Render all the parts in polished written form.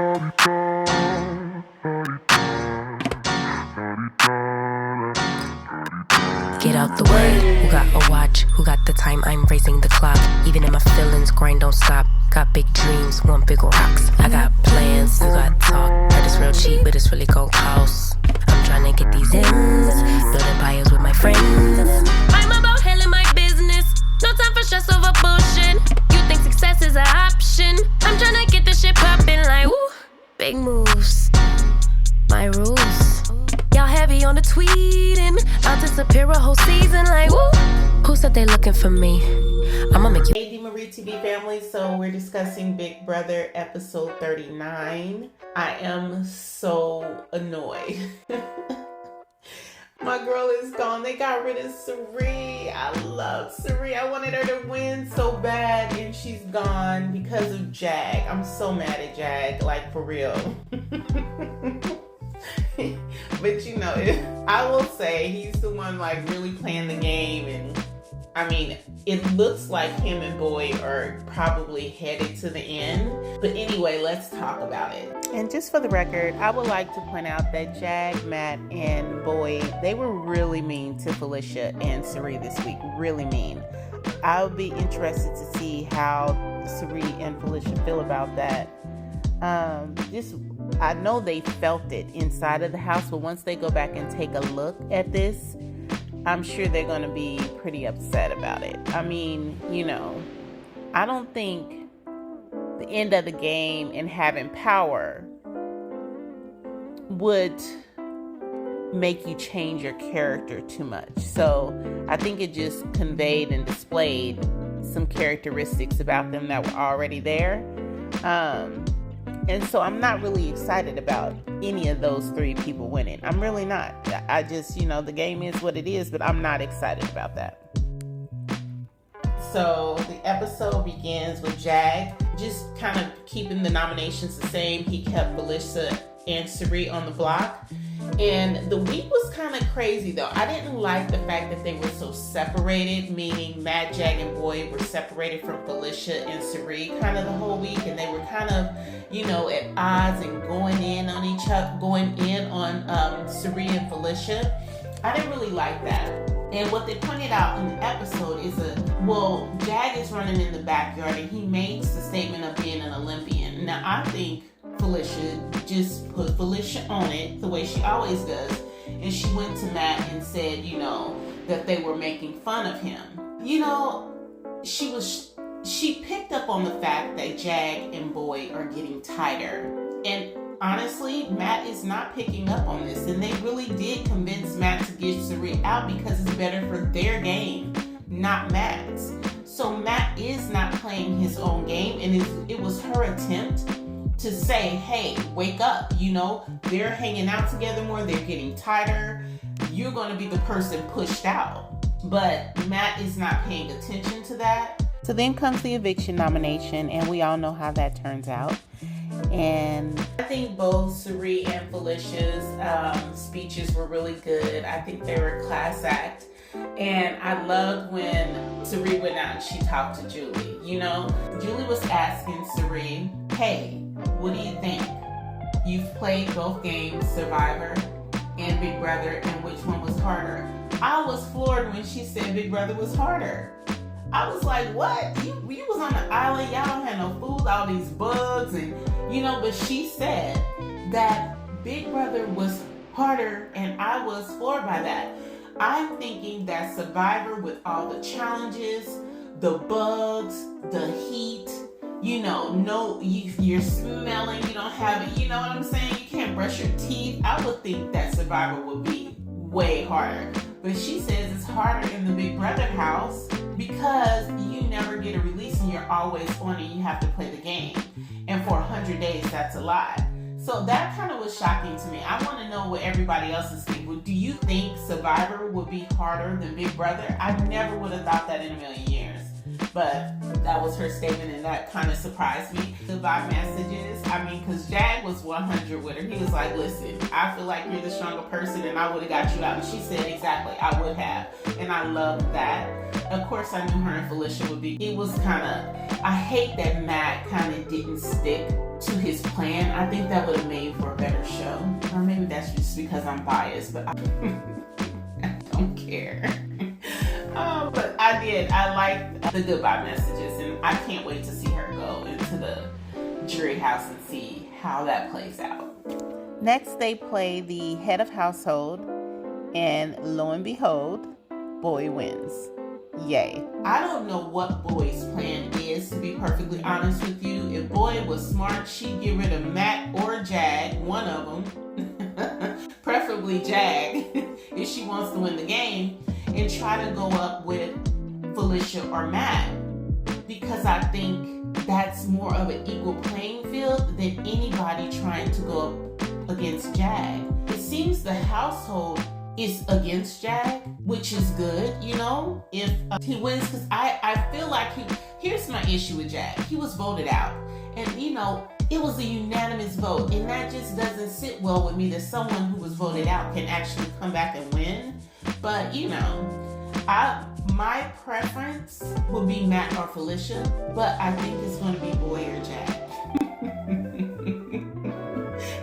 Get out the way, who got a watch, who got the time, I'm raising the clock. Even in my feelings, grind don't stop. Got big dreams, want big rocks. I got plans, you got talk. Heard it's real cheap, but it's really gon' cost. I'm tryna get these ends, building empires with my friends. I'm about handling my business, no time for stress over bullshit. You think success is an option? I'm tryna get this shit poppin' like woo. Big moves, my rules. Y'all heavy on the tweeting, I'll disappear a whole season like woo. Who said they looking for me? I'ma make you. Hey, Marie TV family, so we're discussing Big Brother episode 39. I am so annoyed. My girl is gone. They got rid of Cirie. I love Cirie. I wanted her to win so bad, and she's gone because of Jag. I'm so mad at Jag, like for real. But you know, I will say he's the one like really playing the game, and I mean, it looks like him and Boy are probably headed to the end. But anyway, let's talk about it. And just for the record, I would like to point out that Jag, Matt, and Boy, they were really mean to Felicia and Cirie this week. Really mean. I'll be interested to see how Cirie and Felicia feel about that. I know they felt it inside of the house, but once they go back and take a look at this, I'm sure they're going to be pretty upset about it. I mean, you know, I don't think the end of the game and having power would make you change your character too much. So I think it just conveyed and displayed some characteristics about them that were already there. And so I'm not really excited about any of those three people winning. I'm really not. I just, you know, the game is what it is, but I'm not excited about that. So the episode begins with Jag just kind of keeping the nominations the same. He kept Felicia and Cirie on the block. And the week was kind of crazy though. I didn't like the fact that they were so separated, meaning Matt, Jag, and Boy were separated from Felicia and Cirie kind of the whole week, and they were kind of, you know, at odds and going in on each other, going in on Cirie and Felicia. I didn't really like that. And what they pointed out in the episode is Jag is running in the backyard, and he makes the statement of being an Olympian. Now I think Felicia just put Felicia on it the way she always does, and she went to Matt and said, you know, that they were making fun of him. You know, she picked up on the fact that Jag and Boy are getting tighter, and honestly, Matt is not picking up on this, and they really did convince Matt to get Cirie out because it's better for their game, not Matt's. So Matt is not playing his own game, and it was her attempt to say, hey, wake up, you know, they're hanging out together more, they're getting tighter, you're going to be the person pushed out. But Matt is not paying attention to that. So then comes the eviction nomination, and we all know how that turns out. And I think both Cirie and Felicia's speeches were really good. I think they were a class act. And I loved when Cirie went out and she talked to Julie. You know, Julie was asking Cirie, hey, what do you think? You've played both games, Survivor and Big Brother, and which one was harder? I was floored when she said Big Brother was harder. I was like, what? You was on the island, y'all don't have no food, all these bugs, and you know, but she said that Big Brother was harder, and I was floored by that. I'm thinking that Survivor, with all the challenges, the bugs, the heat, you know, you're smelling, you don't have it, you know what I'm saying? You can't brush your teeth. I would think that Survivor would be way harder. But she says it's harder in the Big Brother house because you never get a release and you're always on and you have to play the game. And for 100 days, that's a lot. So that kind of was shocking to me. I want to know what everybody else is thinking. Do you think Survivor would be harder than Big Brother? I never would have thought that in a million years. But that was her statement, and that kind of surprised me. Goodbye messages. I mean, because Jag was 100 with her. He was like, listen, I feel like you're the stronger person, and I would have got you out. And she said, exactly, I would have. And I loved that. Of course, I knew her and Felicia would be. It was kind of, I hate that Matt kind of didn't stick to his plan. I think that would have made for a better show. Or maybe that's just because I'm biased, but I don't care. But I did. I liked the goodbye messages, and I can't wait to see her go into the jury house and see how that plays out. Next, they play the head of household, and lo and behold, Boy wins. Yay. I don't know what Boy's plan is, to be perfectly honest with you. If Boy was smart, she'd get rid of Matt or Jag, one of them, preferably Jag, if she wants to win the game, and try to go up with Felicia or Matt, because I think that's more of an equal playing field than anybody trying to go up against Jag. It seems the household is against Jag, which is good, you know, if he wins, because I feel like here's my issue with Jag. He was voted out, and you know, it was a unanimous vote, and that just doesn't sit well with me, that someone who was voted out can actually come back and win. But you know, my preference would be Matt or Felicia, but I think it's going to be Boy or Jag.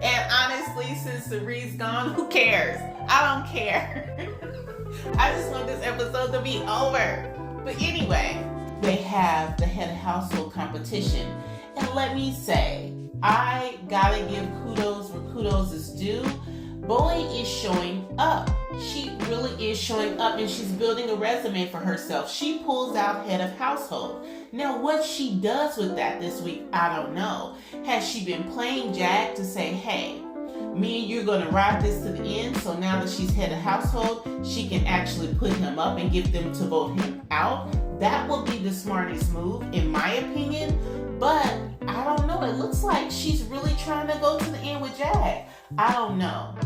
And honestly, since Cirie's gone, who cares? I don't care. I just want this episode to be over. But anyway, they have the head of household competition. And let me say, I gotta give kudos where kudos is due. Boy is showing up. She really is showing up, and she's building a resume for herself. She pulls out head of household. Now, what she does with that this week, I don't know. Has she been playing Jag to say, hey, me and you're going to ride this to the end, so now that she's head of household, she can actually put him up and get them to vote him out? That would be the smartest move, in my opinion. But I don't know. It looks like she's really trying to go to the end with Jag. I don't know.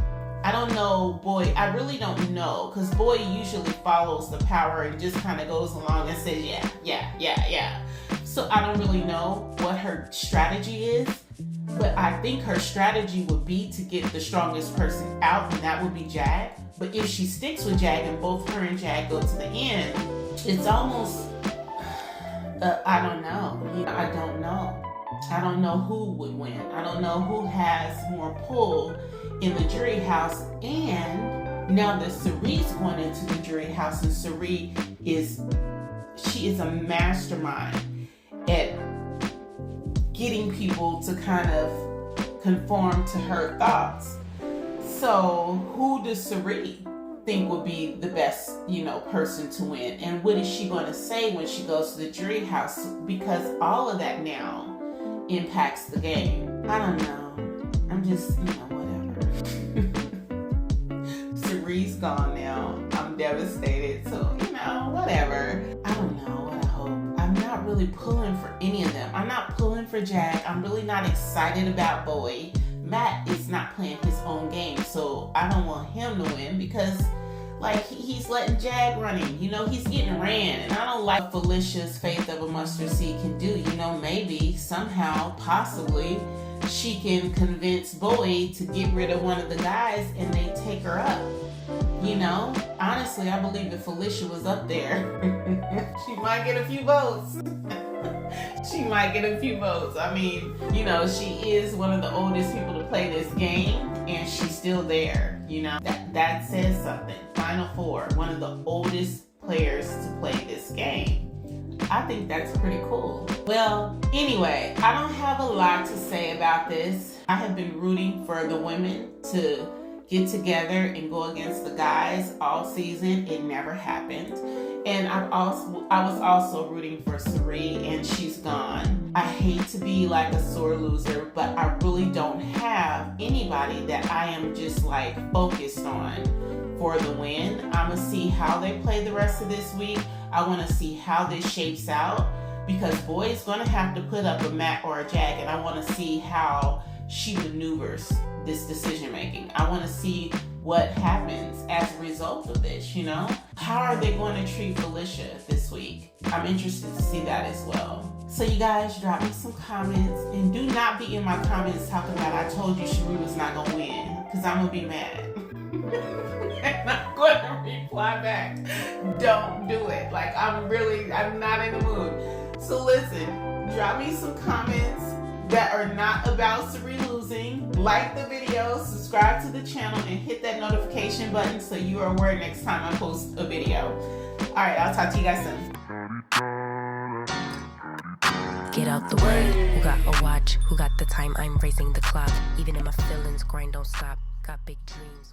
Boy. I really don't know, because Boy usually follows the power and just kind of goes along and says, yeah. So I don't really know what her strategy is, but I think her strategy would be to get the strongest person out, and that would be Jag. But if she sticks with Jag and both her and Jag go to the end, it's almost, I don't know. I don't know. I don't know who would win. I don't know who has more pull in the jury house. And now that Cirie's going into the jury house, and Cirie is a mastermind at getting people to kind of conform to her thoughts. So who does Cirie think would be the best, person to win? And what is she going to say when she goes to the jury house? Because all of that now impacts the game. I don't know. I'm just, whatever. Cirie's gone now. I'm devastated. So, whatever. I don't know what I hope. I'm not really pulling for any of them. I'm not pulling for Jag. I'm really not excited about Boy. Matt is not playing his own game, so I don't want him to win, because he's letting Jag run him. He's getting ran, and I don't like what Felicia's faith of a mustard seed can do. Maybe somehow, possibly, she can convince Boy to get rid of one of the guys and they take her up. Honestly, I believe if Felicia was up there, she might get a few votes. She might get a few votes. I mean, she is one of the oldest people to play this game, and she's still there. That says something. Final Four, one of the oldest players to play this game. I think that's pretty cool. Well, anyway, I don't have a lot to say about this. I have been rooting for the women to get together and go against the guys all season. It never happened. And I was also rooting for Cirie, and she's gone. I hate to be like a sore loser, but I really don't have anybody that I am just focused on for the win. I'm gonna see how they play the rest of this week. I want to see how this shapes out, because Boy's gonna have to put up a Matt or a Jag, and I want to see how she maneuvers this decision making. I want to see what happens as a result of this. How are they going to treat Felicia this this week. I'm interested to see that as well. So you guys, drop me some comments, and do not be in my comments talking about I told you Cirie was not gonna win, because I'm gonna be mad. And I'm gonna reply back, don't do it. Like, I'm not in the mood. So listen, drop me some comments that are not about Cirie losing. Like the video, subscribe to the channel, and hit that notification button so you are aware next time I post a video. Alright, I'll talk to you guys soon. Get out the way. Who got a watch? Who got the time? I'm raising the clock. Even if my feelings grind don't stop. Got big dreams.